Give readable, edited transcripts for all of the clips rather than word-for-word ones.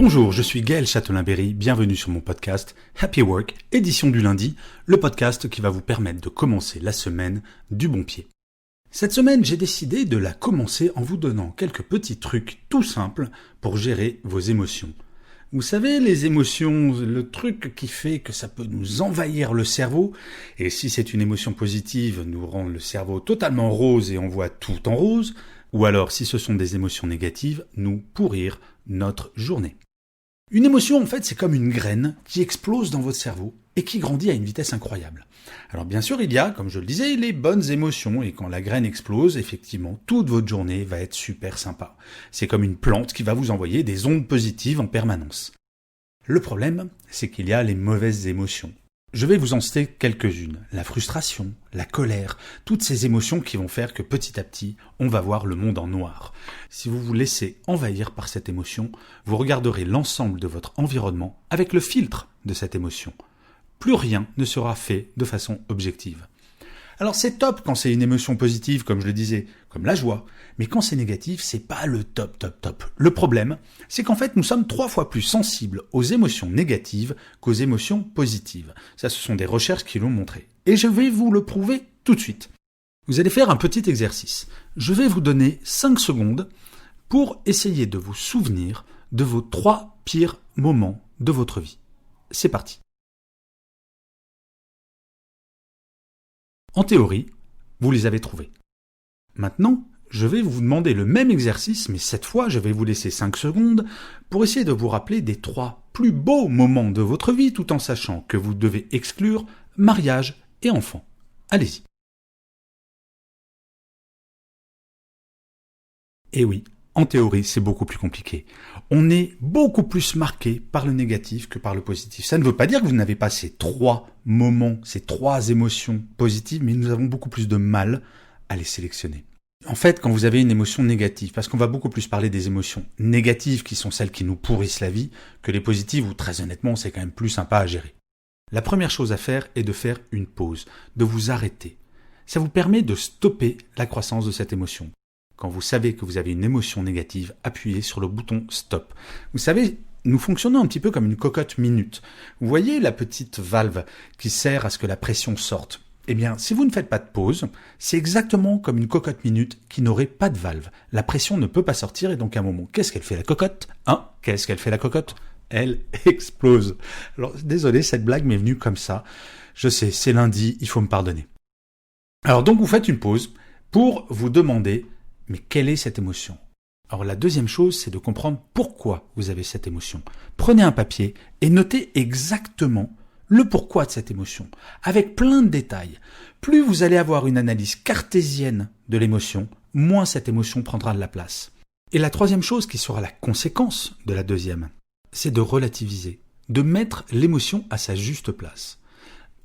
Bonjour, je suis Gaël Châtelain-Berry, bienvenue sur mon podcast Happy Work, édition du lundi, le podcast qui va vous permettre de commencer la semaine du bon pied. Cette semaine, j'ai décidé de la commencer en vous donnant quelques petits trucs tout simples pour gérer vos émotions. Vous savez, les émotions, le truc qui fait que ça peut nous envahir le cerveau, et si c'est une émotion positive, nous rendre le cerveau totalement rose et on voit tout en rose, ou alors si ce sont des émotions négatives, nous pourrir notre journée. Une émotion, en fait, c'est comme une graine qui explose dans votre cerveau et qui grandit à une vitesse incroyable. Alors bien sûr, il y a, comme je le disais, les bonnes émotions, et quand la graine explose, effectivement, toute votre journée va être super sympa. C'est comme une plante qui va vous envoyer des ondes positives en permanence. Le problème, c'est qu'il y a les mauvaises émotions. Je vais vous en citer quelques-unes. La frustration, la colère, toutes ces émotions qui vont faire que petit à petit, on va voir le monde en noir. Si vous vous laissez envahir par cette émotion, vous regarderez l'ensemble de votre environnement avec le filtre de cette émotion. Plus rien ne sera fait de façon objective. Alors c'est top quand c'est une émotion positive, comme je le disais, comme la joie, mais quand c'est négatif, c'est pas le top. Le problème, c'est qu'en fait, nous sommes 3 fois plus sensibles aux émotions négatives qu'aux émotions positives. Ça, ce sont des recherches qui l'ont montré. Et je vais vous le prouver tout de suite. Vous allez faire un petit exercice. Je vais vous donner 5 secondes pour essayer de vous souvenir de vos 3 pires moments de votre vie. C'est parti. En théorie, vous les avez trouvés. Maintenant, je vais vous demander le même exercice, mais cette fois, je vais vous laisser 5 secondes pour essayer de vous rappeler des 3 plus beaux moments de votre vie, tout en sachant que vous devez exclure mariage et enfants. Allez-y. Eh oui, en théorie, c'est beaucoup plus compliqué. On est beaucoup plus marqué par le négatif que par le positif. Ça ne veut pas dire que vous n'avez pas ces 3 moments, ces 3 émotions positives, mais nous avons beaucoup plus de mal à les sélectionner. En fait, quand vous avez une émotion négative, parce qu'on va beaucoup plus parler des émotions négatives qui sont celles qui nous pourrissent la vie, que les positives où très honnêtement c'est quand même plus sympa à gérer. La première chose à faire est de faire une pause, de vous arrêter. Ça vous permet de stopper la croissance de cette émotion. Quand vous savez que vous avez une émotion négative, appuyez sur le bouton stop. Vous savez, nous fonctionnons un petit peu comme une cocotte minute. Vous voyez la petite valve qui sert à ce que la pression sorte? Eh bien, si vous ne faites pas de pause, c'est exactement comme une cocotte minute qui n'aurait pas de valve. La pression ne peut pas sortir et donc à un moment, qu'est-ce qu'elle fait la cocotte? Qu'est-ce qu'elle fait la cocotte? Elle explose. Alors, désolé, cette blague m'est venue comme ça. Je sais, c'est lundi, il faut me pardonner. Alors donc, vous faites une pause pour vous demander, mais quelle est cette émotion? Alors la deuxième chose, c'est de comprendre pourquoi vous avez cette émotion. Prenez un papier et notez exactement le pourquoi de cette émotion, avec plein de détails. Plus vous allez avoir une analyse cartésienne de l'émotion, moins cette émotion prendra de la place. Et la troisième chose qui sera la conséquence de la deuxième, c'est de relativiser, de mettre l'émotion à sa juste place.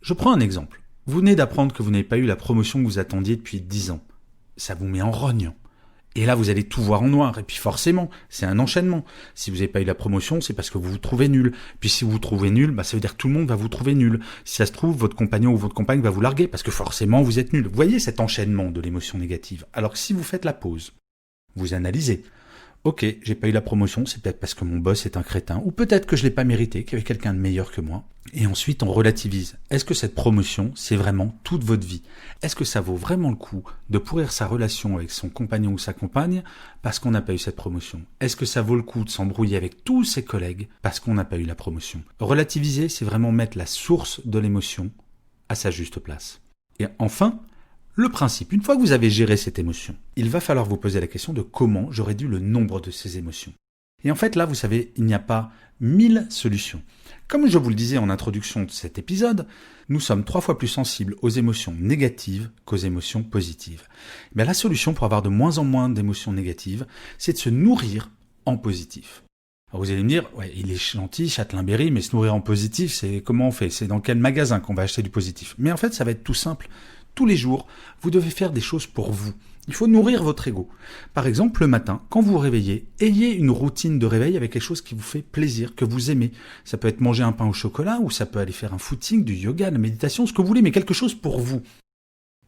Je prends un exemple. Vous venez d'apprendre que vous n'avez pas eu la promotion que vous attendiez depuis 10 ans. Ça vous met en rogne. Et là, vous allez tout voir en noir. Et puis forcément, c'est un enchaînement. Si vous n'avez pas eu la promotion, c'est parce que vous vous trouvez nul. Puis si vous vous trouvez nul, ça veut dire que tout le monde va vous trouver nul. Si ça se trouve, votre compagnon ou votre compagne va vous larguer parce que forcément, vous êtes nul. Vous voyez cet enchaînement de l'émotion négative. Alors que si vous faites la pause, vous analysez. Ok, j'ai pas eu la promotion, c'est peut-être parce que mon boss est un crétin, ou peut-être que je l'ai pas mérité, qu'il y avait quelqu'un de meilleur que moi. Et ensuite, on relativise. Est-ce que cette promotion, c'est vraiment toute votre vie? Est-ce que ça vaut vraiment le coup de pourrir sa relation avec son compagnon ou sa compagne parce qu'on n'a pas eu cette promotion? Est-ce que ça vaut le coup de s'embrouiller avec tous ses collègues parce qu'on n'a pas eu la promotion? Relativiser, c'est vraiment mettre la source de l'émotion à sa juste place. Et enfin, le principe, une fois que vous avez géré cette émotion, il va falloir vous poser la question de comment je réduis le nombre de ces émotions. Et en fait, là, vous savez, il n'y a pas 1000 solutions. Comme je vous le disais en introduction de cet épisode, nous sommes 3 fois plus sensibles aux émotions négatives qu'aux émotions positives. Mais la solution pour avoir de moins en moins d'émotions négatives, c'est de se nourrir en positif. Alors vous allez me dire, ouais, il est gentil, Châtelain-Berry, mais se nourrir en positif, c'est comment on fait? C'est dans quel magasin qu'on va acheter du positif? Mais en fait, ça va être tout simple. Tous les jours, vous devez faire des choses pour vous. Il faut nourrir votre ego. Par exemple, le matin, quand vous vous réveillez, ayez une routine de réveil avec quelque chose qui vous fait plaisir, que vous aimez. Ça peut être manger un pain au chocolat, ou ça peut aller faire un footing, du yoga, de la méditation, ce que vous voulez, mais quelque chose pour vous.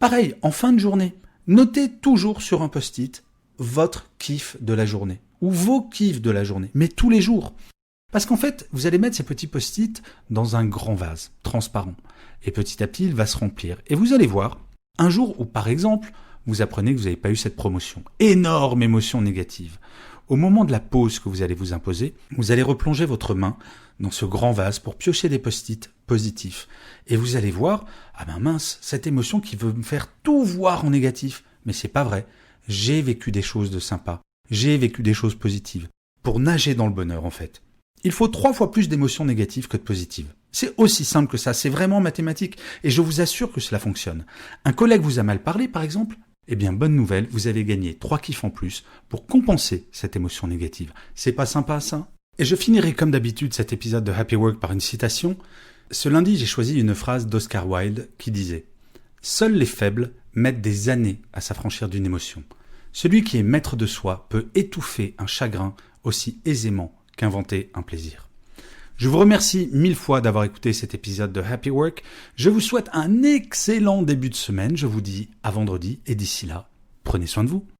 Pareil, en fin de journée, notez toujours sur un post-it votre kiff de la journée, ou vos kiffs de la journée, mais tous les jours. Parce qu'en fait, vous allez mettre ces petits post-it dans un grand vase, transparent. Et petit à petit, il va se remplir. Et vous allez voir, un jour où par exemple, vous apprenez que vous n'avez pas eu cette promotion. Énorme émotion négative. Au moment de la pause que vous allez vous imposer, vous allez replonger votre main dans ce grand vase pour piocher des post-it positifs. Et vous allez voir, ah ben mince, cette émotion qui veut me faire tout voir en négatif. Mais c'est pas vrai. J'ai vécu des choses de sympa. J'ai vécu des choses positives. Pour nager dans le bonheur, en fait. Il faut 3 fois plus d'émotions négatives que de positives. C'est aussi simple que ça, c'est vraiment mathématique. Et je vous assure que cela fonctionne. Un collègue vous a mal parlé, par exemple? Eh bien, bonne nouvelle, vous avez gagné 3 kiffs en plus pour compenser cette émotion négative. C'est pas sympa, ça? Et je finirai comme d'habitude cet épisode de Happy Work par une citation. Ce lundi, j'ai choisi une phrase d'Oscar Wilde qui disait « Seuls les faibles mettent des années à s'affranchir d'une émotion. Celui qui est maître de soi peut étouffer un chagrin aussi aisément qu'inventer un plaisir. » Je vous remercie 1000 fois d'avoir écouté cet épisode de Happy Work. Je vous souhaite un excellent début de semaine. Je vous dis à vendredi et d'ici là, prenez soin de vous.